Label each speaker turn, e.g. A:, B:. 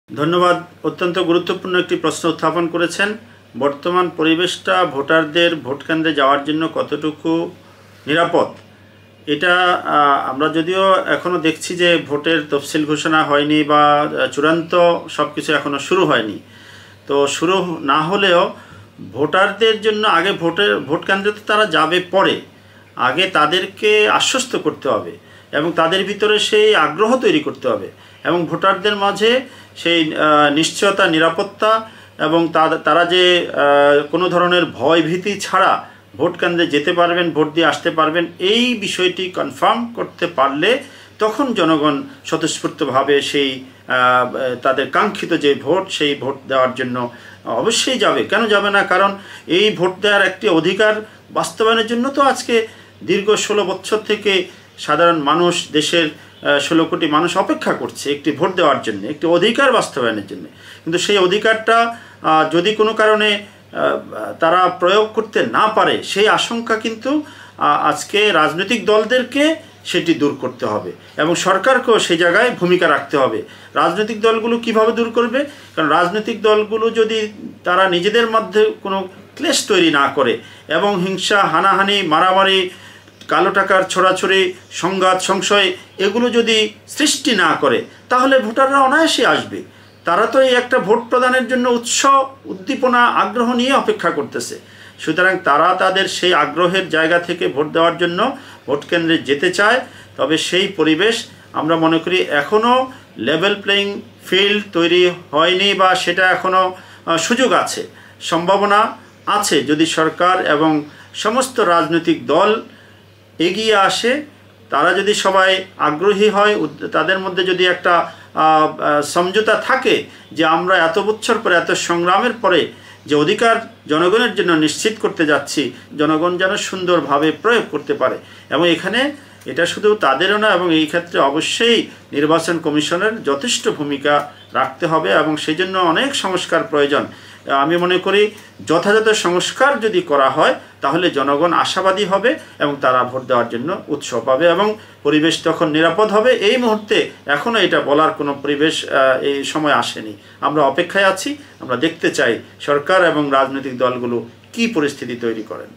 A: ধন্যবাদ। অত্যন্ত গুরুত্বপূর্ণ একটি প্রশ্ন উত্থাপন করেছেন। বর্তমান পরিবেশটা ভোটারদের ভোট কেন্দ্রে যাওয়ার জন্য কতটুকু নিরাপদ, এটা আমরা যদিও এখনও দেখছি যে ভোটের তফসিল ঘোষণা হয়নি বা চূড়ান্ত সব কিছু এখনও শুরু হয়নি। তো শুরু না হলেও ভোটারদের জন্য আগে ভোট কেন্দ্রে তো তারা যাবে পরে, আগে তাদেরকে আশ্বস্ত করতে হবে এবং তাদের ভিতরে সেই আগ্রহ তৈরি করতে হবে এবং ভোটারদের মাঝে সেই নিশ্চয়তা, নিরাপত্তা এবং তারা যে কোনো ধরনের ভয় ভীতি ছাড়া ভোট কেন্দ্রে যেতে পারবেন, ভোট দিয়ে আসতে পারবেন, এই বিষয়টি কনফার্ম করতে পারলে তখন জনগণ স্বতঃস্ফূর্তভাবে সেই তাদের কাঙ্ক্ষিত যে ভোট, সেই ভোট দেওয়ার জন্য অবশ্যই যাবে। কেন যাবে না? কারণ এই ভোট দেওয়ার একটি অধিকার বাস্তবায়নের জন্য তো আজকে দীর্ঘ 16 বছর থেকে সাধারণ মানুষ, দেশের 16 কোটি মানুষ অপেক্ষা করছে একটি ভোট দেওয়ার জন্য, একটি অধিকার বাস্তবায়নের জন্য। কিন্তু সেই অধিকারটা যদি কোনো কারণে তারা প্রয়োগ করতে না পারে, সেই আশঙ্কা কিন্তু আজকে রাজনৈতিক দলদেরকে সেটি দূর করতে হবে এবং সরকারকেও সেই জায়গায় ভূমিকা রাখতে হবে। রাজনৈতিক দলগুলো কিভাবে দূর করবে? কারণ রাজনৈতিক দলগুলো যদি তারা নিজেদের মধ্যে কোনো ক্লেশ তৈরি না করে এবং হিংসা, হানাহানি, মারামারি, কালো টাকার ছড়াছড়ি, সংঘাত, সংশয় এগুলো যদি সৃষ্টি না করে, তাহলে ভোটাররা অনায়াসে আসবে। তারা তো এই একটা ভোট প্রদানের জন্য উৎসাহ, উদ্দীপনা, আগ্রহ নিয়ে অপেক্ষা করতেছে। সুতরাং তারা তাদের সেই আগ্রহের জায়গা থেকে ভোট দেওয়ার জন্য ভোট কেন্দ্রে যেতে চায়। তবে সেই পরিবেশ আমরা মনে করি এখনও লেভেল প্লেয়িং ফিল্ড তৈরি হয়নি বা সেটা এখনও সুযোগ আছে, সম্ভাবনা আছে। যদি সরকার এবং সমস্ত রাজনৈতিক দল এগিয়ে আসে, তারা যদি সবাই আগ্রহী হয়, তাদের মধ্যে যদি একটা সমঝোতা থাকে যে আমরা এত বছর পরে, এত সংগ্রামের পরে যে অধিকার জনগণের জন্য নিশ্চিত করতে যাচ্ছি, জনগণ যেন সুন্দরভাবে প্রয়োগ করতে পারে। এবং এখানে এটা শুধু তাদেরও না, এবং এই ক্ষেত্রে অবশ্যই নির্বাচন কমিশনের যথেষ্ট ভূমিকা রাখতে হবে এবং সেই জন্য অনেক সংস্কার প্রয়োজন। আমি মনে করি যথাযথ সংস্কার যদি করা হয় তাহলে জনগণ আশাবাদী হবে এবং তারা ভোট দেওয়ার জন্য উৎসাহ পাবে এবং পরিবেশ তখন নিরাপদ হবে। এই মুহূর্তে এখনও এটা বলার কোনো পরিবেশ এই সময় আসেনি। আমরা অপেক্ষায় আছি, আমরা দেখতে চাই সরকার এবং রাজনৈতিক দলগুলো কী পরিস্থিতি তৈরি করেন।